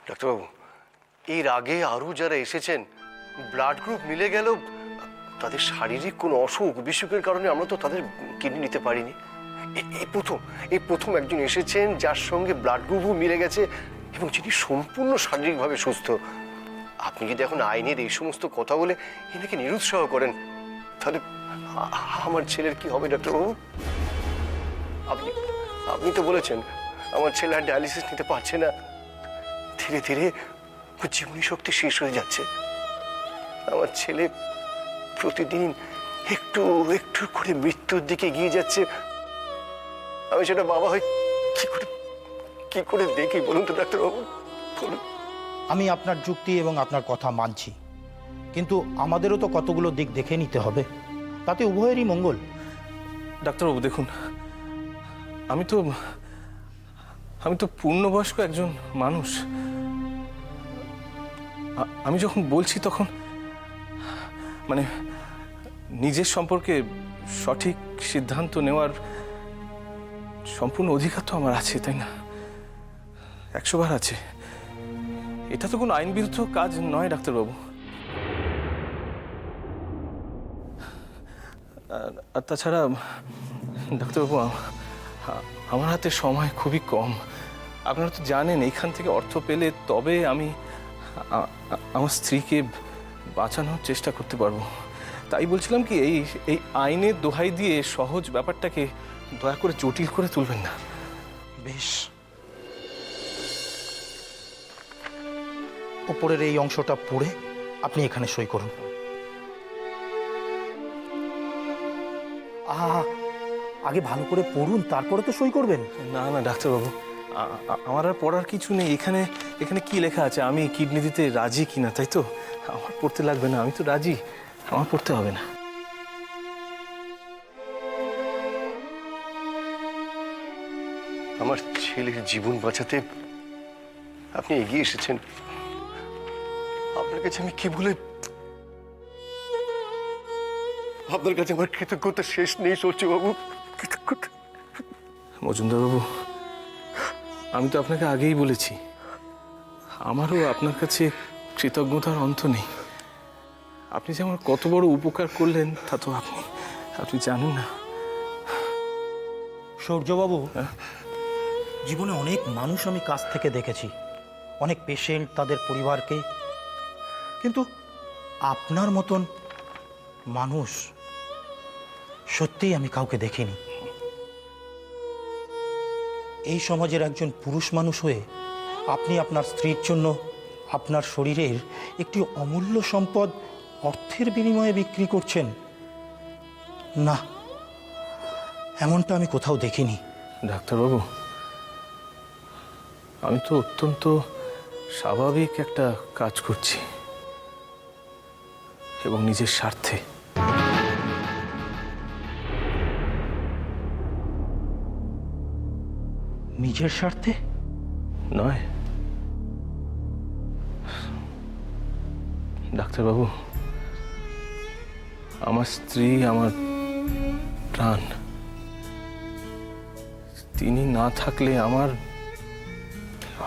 ডাক্তারবাবু, এর আগে আরো যারা এসেছেন ব্লাড গ্রুপ মিলে গেল, তাদের শারীরিক কোনো অসুখ বিসুখের কারণে আমরা তো তাদের কিডনি নিতে পারিনি। এই প্রথম একজন এসেছেন যার সঙ্গে ব্লাড গ্রুপও মিলে গেছে এবং যিনি সম্পূর্ণ শারীরিকভাবে সুস্থ। আপনি যদি এখন আইনের এই সমস্ত কথা বলে এনাকে নিরুৎসাহ করেন, তাহলে আমার ছেলের কি হবে ডাক্তারবাবু? আপনি আপনি তো বলেছেন আমার ছেলে আর ডায়ালিসিস নিতে পারছে না, ধীরে ধীরে জীবনী শক্তি শেষ হয়ে যাচ্ছে। আমার ছেলে প্রতিদিন একটু একটু করে মৃত্যুর দিকে এগিয়ে যাচ্ছে। আমি সেটা বাবা হয়ে কি করে দেখি বলুন তো ডাক্তারবাবু, বলুন। আমি আপনার যুক্তি এবং আপনার কথা মানছি, কিন্তু আমাদেরও তো কতগুলো দিক দেখে নিতে হবে, তাতে উভয়েরই মঙ্গল। ডাক্তারবাবু দেখুন, আমি তো পূর্ণবয়স্ক একজন মানুষ। আমি যখন বলছি তখন মানে নিজের সম্পর্কে সঠিক সিদ্ধান্ত নেওয়ার সম্পূর্ণ অধিকার তো আমার আছে, তাই না? 100 বার আছে। এটা তো কোনো আইন বিরুদ্ধ কাজ নয় ডাক্তারবাবু। আর তাছাড়া ডাক্তারবাবু, আমার হাতে সময় খুবই কম। আপনারা তো জানেন এইখান থেকে অর্থ পেলে তবে আমি আমার স্ত্রীকে বাঁচানোর চেষ্টা করতে পারবো। তাই বলছিলাম কি, এই আইনের দোহাই দিয়ে সহজ ব্যাপারটাকে দয়া করে জটিল করে তুলবেন না। বেশ, ওপরের এই অংশটা পড়ে আপনি এখানে সই করুন। আগে ভালো করে পড়ুন, তারপরে তো সই করবেন। না না ডাক্তারবাবু, আমার আর পড়ার কিছু নেই। এখানে কি লেখা আছে আমি কিডনি দিতে রাজি কিনা, তাই তো? আমার পড়তে লাগবে না, আমি তো রাজি, আমার পড়তে হবে না। আমার ছেলের জীবন বাঁচাতে আপনি এগিয়ে এসেছেন। আপনার কাছে আমি কি বলে, আপনার কাছে আমার কৃতজ্ঞতা শেষ নেই সূর্যবাবু, কৃতজ্ঞতা। মজুমদারবাবু, আমি তো আপনাকে আগেই বলেছি, আমারও আপনার কাছে কৃতজ্ঞতার অন্ত নেই। আপনি যে আমার কত বড় উপকার করলেন তা তো আপনি জানেন না। সূর্যবাবু, জীবনে অনেক মানুষ আমি কাছ থেকে দেখেছি, অনেক পেশেন্ট, তাদের পরিবারকে, কিন্তু আপনার মতন মানুষ সত্যিই আমি কাউকে দেখিনি। এই সমাজের একজন পুরুষ মানুষ হয়ে আপনি আপনার স্ত্রীর জন্য আপনার শরীরের একটি অমূল্য সম্পদ অর্থের বিনিময়ে বিক্রি করছেন। না, এমনটা আমি কোথাও দেখিনি। ডাক্তারবাবু, আমি তো অত্যন্ত স্বাভাবিক একটা কাজ করছি এবং নিজের স্বার্থে। নিজের স্বার্থে নয় ডাক্তারবাবু, আমার স্ত্রী আমার প্রাণ। তিনি না থাকলে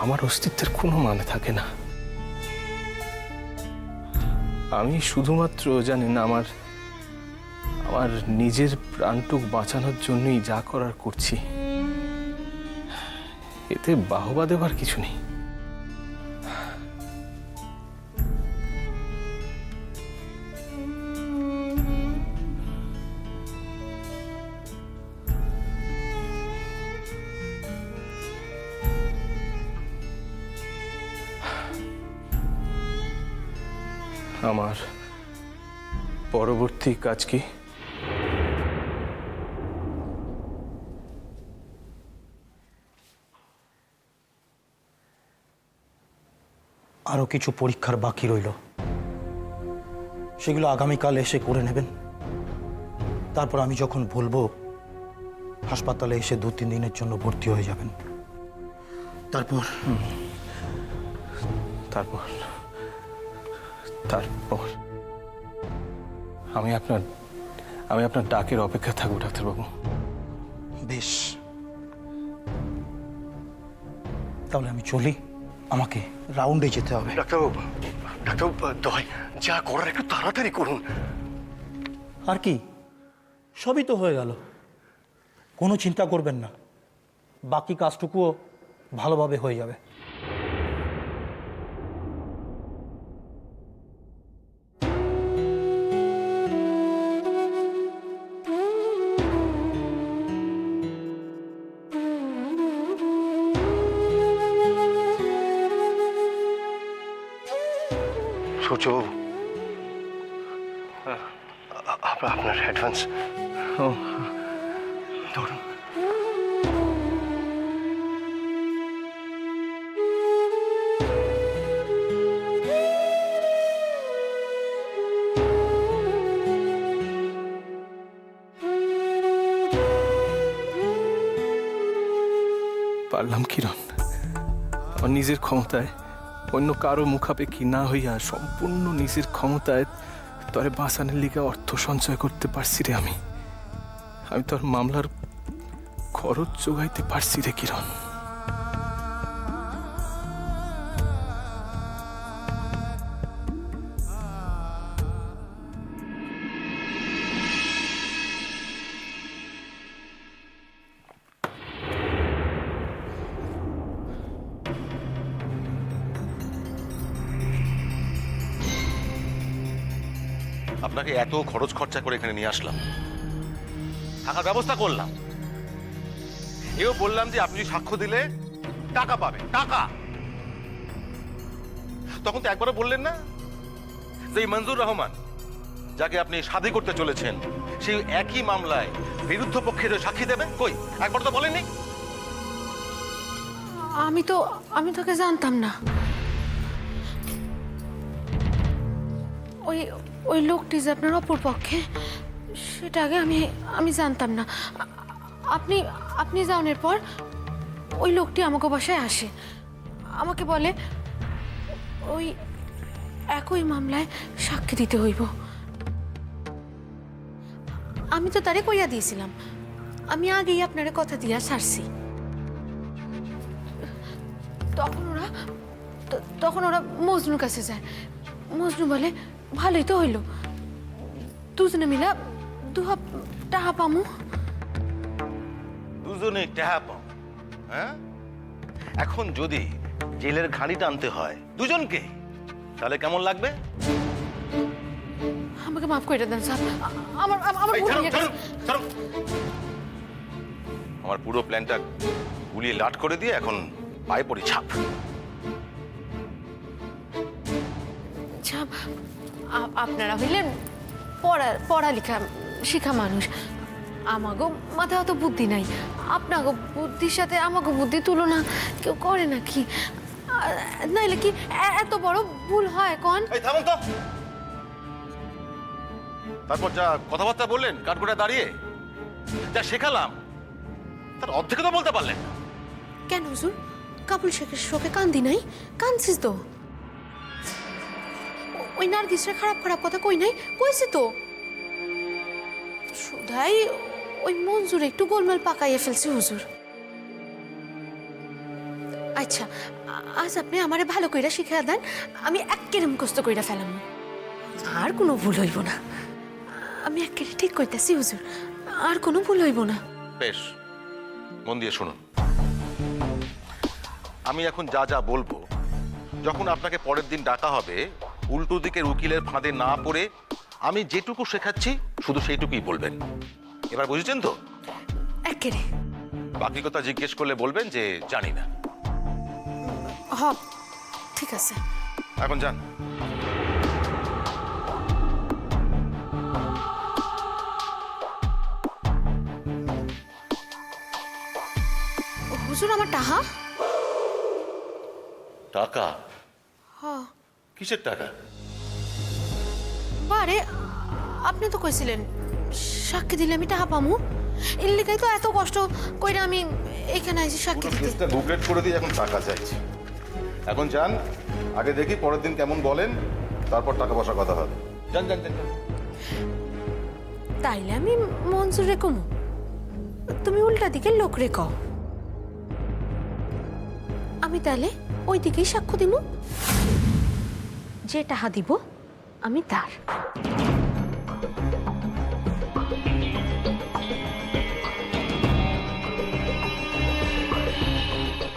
আমার অস্তিত্বের কোনো মানে থাকে না। আমি শুধুমাত্র জানি না আমার নিজের প্রাণটুক বাঁচানোর জন্যই যা করার করছি, এতে বাহবা দেবার কিছু নেই। আমার পরবর্তী কাজ কি? আরো কিছু পরীক্ষার বাকি রইল, সেগুলো আগামীকাল এসে করে নেবেন। তারপর আমি যখন বলবো হাসপাতালে এসে 2-3 দিনের জন্য ভর্তি হয়ে যাবেন। তারপর তারপর তারপর আমি আপনার ডাকের অপেক্ষা থাকবো ডাক্তারবাবু। বেশ, তাহলে আমি চলি। আমাকে রাউন্ডে যেতে হবে। ডাক্তারবাবু, ডাক্তারবাবু, দয় যা করার একটু তাড়াতাড়ি করুন। আর কি, সবই তো হয়ে গেল। কোনো চিন্তা করবেন না, বাকি কাজটুকুও ভালোভাবে হয়ে যাবে। সূর্যবাবু, আপনার অ্যাডভান্স ও ধরুন। পারলাম কিরণ, আমার নিজের ক্ষমতায়, অন্য কারো মুখাপেক্ষী না হইয়া সম্পূর্ণ নিজের ক্ষমতায় তরে বাঁচানোর লিগে অর্থ সঞ্চয় করতে পারছি রে। আমি তোর মামলার খরচ জোগাইতে পারছি রে কিরণ। আপনাকে এত খরচ খরচা করে এখানে নিয়ে আসলাম, থাকার ব্যবস্থা করলাম, এও বললাম যে আপনি সাক্ষ্য দিলে টাকা পাবেন, টাকা। তখন তো একবারও বললেন না যে এই মঞ্জুর রহমান যাকে আপনি শাদী করতে চলেছেন সেই একই মামলায় বিরুদ্ধ পক্ষের সাক্ষী দেবেন? কই, একবার তো বলেননি। আমি তোকে জানতাম না। ওই লোকটি যে আপনার অপর পক্ষে, সেটা আগে আমি জানতাম না। আপনি যাওয়ার পর ওই লোকটি আমাকে বাসায় আসে, আমাকে বলে ওই একই মামলায় সাক্ষী দিতে হইব। আমি তো তারে কইয়া দিয়েছিলাম, আমি আগেই আপনারে কথা দিয়া ছাড়ছি। তখন ওরা মজনুর কাছে যায়। মজনু বলে ভালোই তো হইল, দুজনে মিলা টাহা পামু। দুজনে টাকা পাও? হ্যাঁ, এখন যদি জেলের ঘানি টানতে হয় দুজনকে, তাহলে কেমন লাগবে? আমাকে মাফ করে দেন স্যার, আমার এই, ভুল ছাড়ুন, হয়ে গেছে। ছাড়ুন, ছাড়ুন। আমার পুরো প্ল্যানটা গুলিয়ে লাট করে দিয়ে এখন পায়ে পড়ি ছাপ। আচ্ছা, আপনারা হইলেন পড়ালেখা শিখা মানুষ, আমাগো মাথায় অত বুদ্ধি নাই। আপনাগো বুদ্ধির সাথে আমাগো বুদ্ধি তুলনা কেউ করে নাকি? নাইলে কি এত বড় ভুল হয় কোন? এই থামুন তো। তারপর যা কথাবার্তা বললেন কাঠগোড়া দাঁড়িয়ে, যা শেখালাম তার অর্ধেক তো বলতে পারলেন না। কেন হুজুর, কাপুল শেখের শোকে কান্দি নাই? কানছিস তো? ওই নার্গিসরা খারাপ খারাপ কথা কই নাই? কইছি তো। শুধাই ওই মঞ্জুর একটু গোলমাল পাকাইয়া ফেলছি হুজুর। আচ্ছা, আজ আপনি আমারে ভালো কইরা শিখাইয়া দেন, আমি এক্কেরে মুখস্থ কইরা ফেলাম, আর কোনো ভুল হইব না। আমি এক্কেরে ঠিক কইতাছি হুজুর, আর কোনো ভুল হইব না। বেশ, মন দিয়ে শুনুন। আমি এখন যা যা বলবো, যখন আপনাকে পরের দিন ডাকা হবে, উল্টো দিকের উকিলের ফাঁদে না পড়ে আমি যেটুকু শেখাচ্ছি শুধু সেইটুকুই বলবেন। এবার বুঝেছেন তো? এক্কেরে। বাকি কথা জিজ্ঞেস করলে বলবেন যে জানি না। হ, ঠিক আছে। এখন যান। হুজুর, আমার টাহা? টাকা? হ। কিসের টাকা? বারে, আপনি তো কইছিলেন সাক্ষী দিলে আমি টাকা পামু। এর লিগাই তো এত কষ্ট কইরা আমি এখানে আইছি সাক্ষী দিতে। কেসটা বুকলেট করে দিয়ে এখন টাকা চাইছি। এখন যান, আগে দেখি পরের দিন কেমন বলেন, তারপর টাকা পয়সার কথা হবে। যান যান যান যান। তাইলে আমি মঞ্জুর রে কমু, তুমি উল্টা দিকে লোক রে কও। আমি তাহলে ওই দিকেই সাক্ষ্য দিব। যে টাহা দিব আমি তার।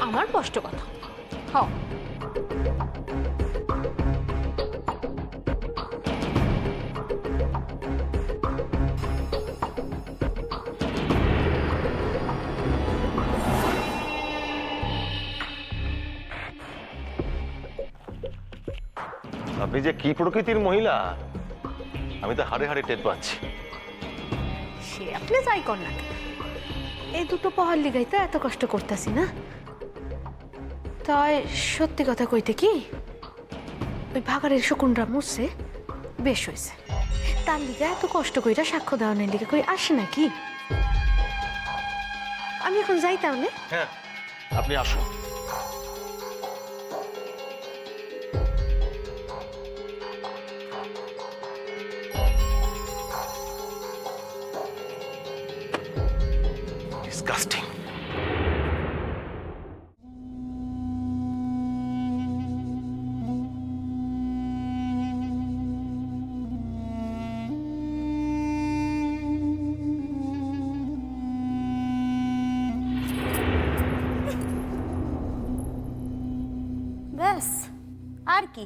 আমার স্পষ্ট কথা। হ, আপনি যে কি প্রকৃতির মহিলা আমি তো হাড়ে হাড়ে টের পাচ্ছি। সে আপনি যাই কর না কেন, এই দুটো পহার লিগাই তো এত কষ্ট করতেছি না। তাই সত্যি কথা কইতে কি, ওই ভাগাড়ের শকুনরা মরছে, বেশ হয়েছে। তার লিগা এত কষ্ট কইরা সাক্ষ্য দেওয়ানের লিগে কই আসে নাকি? আমি এখন যাই তাহলে। হ্যাঁ, আপনি আসুন। Disgusting. ব্যাস, আর কি?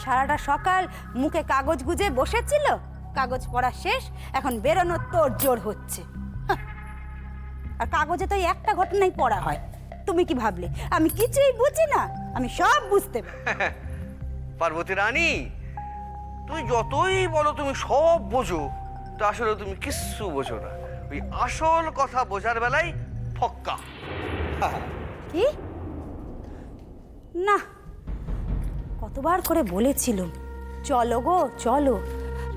সারাটা সকাল মুখে কাগজ গুজে বসেছিল, কাগজ পড়া শেষ, এখন বেরোনোর তোর জোর হচ্ছে। হাহ। আর কাগজে তো এই একটা ঘটনাই পড়া হয়। তুমি কি ভাবলে আমি কিছুই বুঝি না? আমি সব বুঝতে পারি। পার্বতী রানী, তুই যতই বলো তুমি সব বোঝো, তা আসলে তুমি কিচ্ছু বোঝো না। ওই আসল কথা বোঝার বেলায় ফক্কা। কি না, কতবার করে বলেছিলাম চলো গো চলো,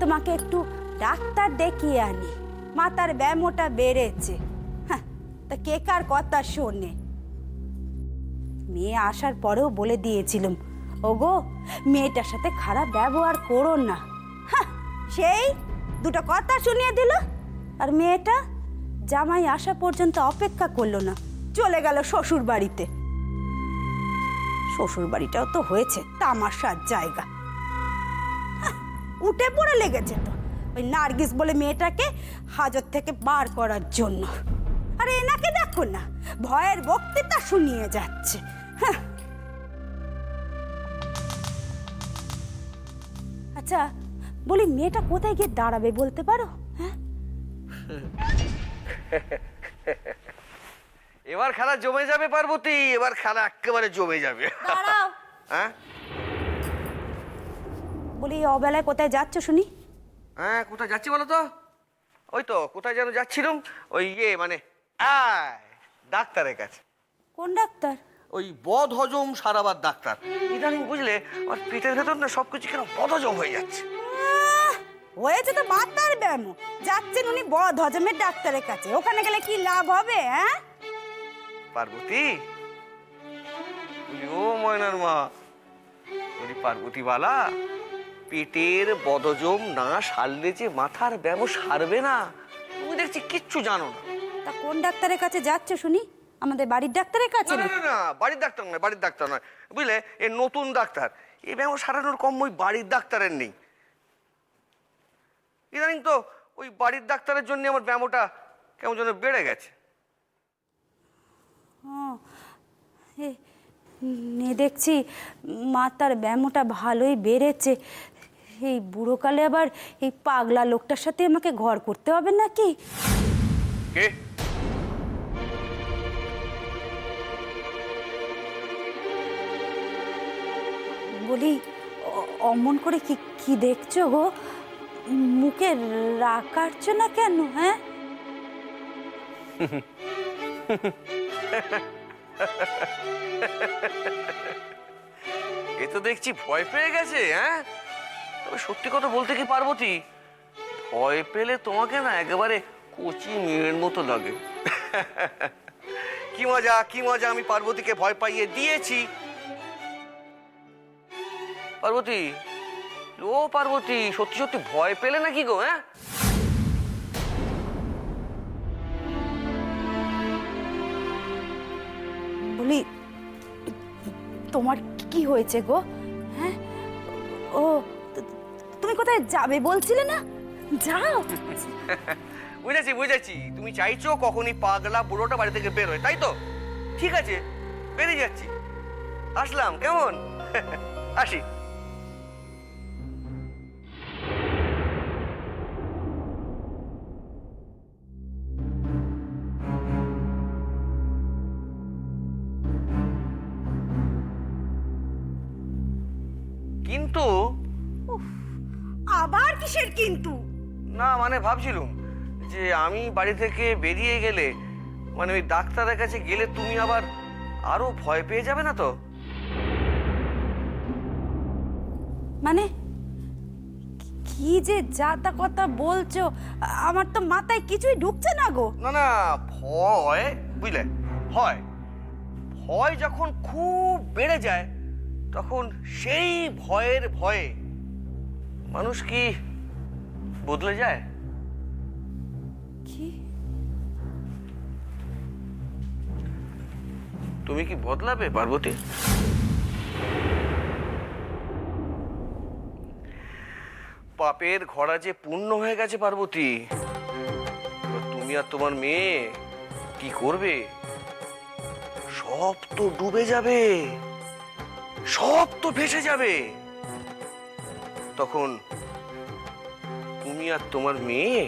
তোমাকে একটু ডাক্তার দেখিয়ে আনি, মাথার ব্যামোটা বেড়েছে। হ্যাঁ, তা কে কার কথা শোনে? মেয়ে আসার পরেও বলে দিয়েছিলাম, ওগো মেয়েটার সাথে খারাপ ব্যবহার করো না। হ্যাঁ, সেই দুটো কথা শুনিয়ে দিল, আর মেয়েটা জামাই আসা পর্যন্ত অপেক্ষা করলো না, চলে গেল শ্বশুর বাড়িতে। শ্বশুর বাড়িটাও তো হয়েছে তামাশার জায়গা। হ্যাঁ, উঠে পড়ে লেগেছে তো ওই নার্গিস বলে মেয়েটাকে হাজত থেকে বার করার জন্য। আরে এনাকে দেখো না, ভয়ের বক্তৃতা শুনিয়ে যাচ্ছে। হ্যাঁ। আচ্ছা বলি, মেয়েটা কোথায় গিয়ে দাঁড়াবে বলতে পারো? হ্যাঁ, এবার খেলা জমে যাবে পার্বতী, এবার খেলা একেবারে জমে যাবে। দাঁড়াও। হ্যাঁ বলি এই অবেলায় কোথায় যাচ্ছ শুনি? হ্যাঁ, কোথায় যাচ্ছি বলো তো? ওই তো কোথায় যেন যাচ্ছিলাম, ওই মানে ডাক্তারের কাছে। কোন ডাক্তার? ওই বদ হজম সারাবার ডাক্তার। ইদানিং বুঝলে আমার পেটের ভেতর না সবকিছু কেন বদ হজম হয়ে যাচ্ছে। হয়েছে তো মাথার ব্যায়াম, যাচ্ছেন উনি বদ হজমের ডাক্তারের কাছে, ওখানে গেলে কি লাভ হবে? হ্যাঁ পার্বতী, ও ময়নার মা, ওই পার্বতী বালা, পেটের বদহজম না সারলে যে মাথার ব্যায়াম সারবে না, তুমি দেখছি কিচ্ছু জানো না। তা কোন ডাক্তারের কাছে যাচ্ছ শুনি? আমাদের বাড়ির ডাক্তারের কাছে? না না না, বাড়ির ডাক্তার নয়, বাড়ির ডাক্তার নয়, বুঝলে, এ নতুন ডাক্তার। এই ব্যায়াম সারানোর কম ওই বাড়ির ডাক্তারের নেই। ইদানিং তো ওই বাড়ির ডাক্তারের জন্য আমার ব্যায়ামটা কেমন যেন বেড়ে গেছে। দেখছি মাথার ব্যায়ামটা ভালোই বেড়েছে। এই বুড়োকালে আবার এই পাগলা লোকটার সাথে আমাকে ঘর করতে হবে নাকি? কে? বলি অমন করে কি কি দেখছো গো? মুখে রাগ কাটছো না কেন? হ্যাঁ, এ তো দেখছি ভয় পেয়ে গেছে। হ্যাঁ, তবে সত্যি কথা বলতে কি পার্বতী, ভয় পেলে তোমাকে না একেবারে কচি মেয়ের মতো লাগে। কি মজা, কি মজা, আমি পার্বতীকে ভয় পাইয়ে দিয়েছি। পার্বতী, ও পার্বতী, সত্যি সত্যি ভয় পেলে নাকি গো? হ্যাঁ, বলি তোমার কি হয়েছে গো? হ্যাঁ, ও তুমি কোথায় যাবে বলছিলে না? যাও। বুঝেছি, তুমি চাইছো কখনই পাগলা বুড়োটা বাড়ি থেকে বের হয়, তাই তো? ঠিক আছে, বেরিয়ে যাচ্ছি। আসলাম, কেমন? আসি। কিন্তু আবার কিসের কিন্তু? না, মানে ভাবছিলুম যে আমি বাড়ি থেকে বেরিয়ে গেলে, মানে ওই ডাক্তারের কাছে গেলে তুমি আবার আরো ভয় পেয়ে যাবে না তো? মানে কি যে যাতা কথা বলছো, আমার তো মাথায় কিছুই ঢুকছে না গো। না না, ভয় বুঝলে, ভয় ভয় যখন খুব বেড়ে যায় তখন সেই ভয়ের ভয়ে মানুষ কি বদলে যায়? কি? তুমি কি বদলাবে পার্বতী? পাপের ঘোড়া যে পূর্ণ হয়ে গেছে পার্বতী, এবার তুমি আর তোমার মেয়ে কি করবে? সব তো ডুবে যাবে, সব তো ভেসে যাবে। তখন তুমি আর তোমার মেয়ে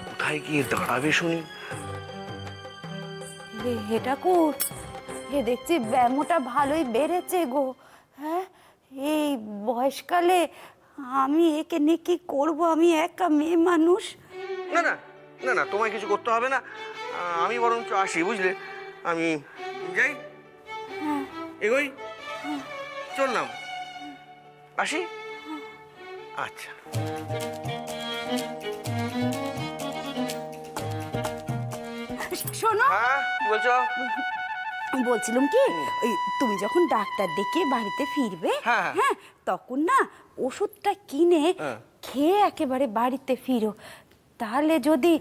কোথায় গিয়ে দাঁড়াবে শুনি? হে ঠাকুর, হে দেখছি ব্যামোটা ভালোই বেড়েছে গো। হ্যাঁ, এই বয়সকালে আমি একে নিয়ে কি করবো? আমি একা মেয়ে মানুষ। না না না না, তোমায় কিছু করতে হবে না, আমি বরঞ্চ আসি, বুঝলে? আমি যাই, এগোই, চললাম, আসি। আচ্ছা। শোনো, হ্যাঁ, কি বলছো? বলছিলাম কি, ওই তুমি যখন ডাক্তার দেখিয়ে বাড়িতে ফিরবে, হ্যাঁ, হ্যাঁ। হ্যাঁ, তখন না ওষুধটা কিনে হ্যাঁ। খেয়ে একেবারে বাড়িতে ফিরো, তাহলে যদি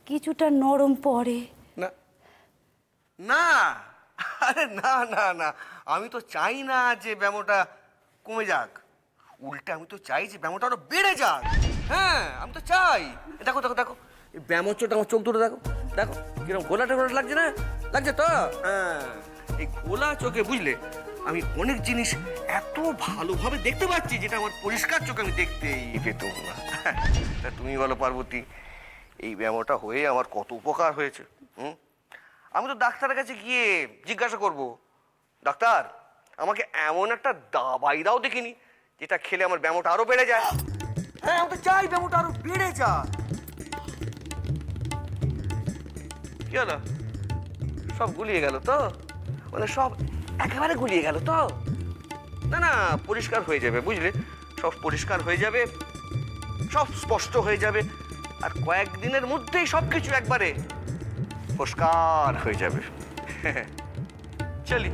কিছুটা নরম পড়ে। না না, আরে না না না, আমি তো চাই না যে ব্যামোটা কমে যাক, উল্টে আমি তো চাই যে ব্যামোটা আরো বেড়ে যাক। হ্যাঁ, আমি তো চাই। দেখো দেখো দেখো, এই ব্যামোর চোটটা আমার চোখ দুটো দেখো, দেখো কিরকম গোলাটা গোলাটা লাগছে না? লাগছে তো? হ্যাঁ, এই গোলা চোখে বুঝলে আমি অনেক জিনিস এত ভালোভাবে দেখতে পাচ্ছি যেটা আমার পরিষ্কার চোখে আমি দেখতেই পেতাম না। তা তুমি বলো পার্বতী, এই ব্যায়ামটা হয়ে আমার কত উপকার হয়েছে। আমি তো ডাক্তারের কাছে গিয়ে জিজ্ঞাসা করব, ডাক্তার আমাকে এমন একটা দাবাই দাও দেখিনি যেটা খেলে আমার ব্যায়ামটা আরো বেড়ে যায়। হ্যাঁ, আমি তো চাই ব্যায়ামটা আরো বেড়ে যায়। কি হলো? সব গুলিয়ে গেল তো? মানে সব একেবারে গুলিয়ে গেল তো? না না, পরিষ্কার হয়ে যাবে, বুঝলে? সব পরিষ্কার হয়ে যাবে, সব স্পষ্ট হয়ে যাবে, আর কয়েকদিনের মধ্যেই সবকিছু একবারে পরিষ্কার হয়ে যাবে। চলি।